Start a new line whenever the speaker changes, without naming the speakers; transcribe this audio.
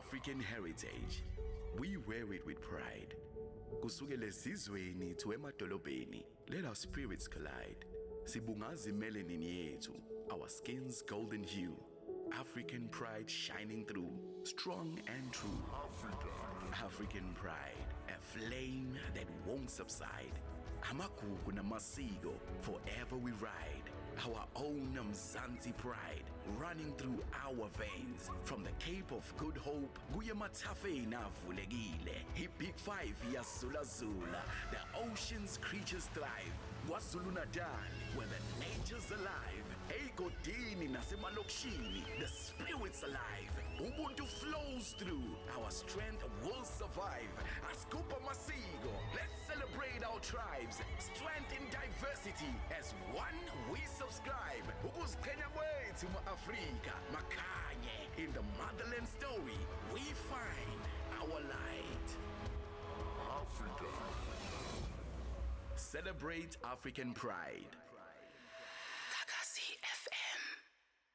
African heritage. We wear it with pride. Kusukela esizweni to emadolobheni, let our spirits collide. Sibungaza melanin yethu, our skin's golden hue. African pride shining through, strong and true. African pride, a flame that won't subside. Amagugu namasiko, forever we ride. Our own Mzansi pride, running through our veins. From the Cape of Good Hope, kuye matafeni avulekile. Big Five yasula zula, the ocean's creatures thrive. KwaZulu Natal, where the nature's alive. Egodini nasemalokishini, the spirit's alive. Ubuntu flows through, our strength will survive. Askupa masiko, let's celebrate our tribes. Strength in diversity, as one we subscribe. Ukuziqhenya kwethu ubuAfrica, Akukhanye. In the motherland story, we find our light. Africa. Celebrate African pride.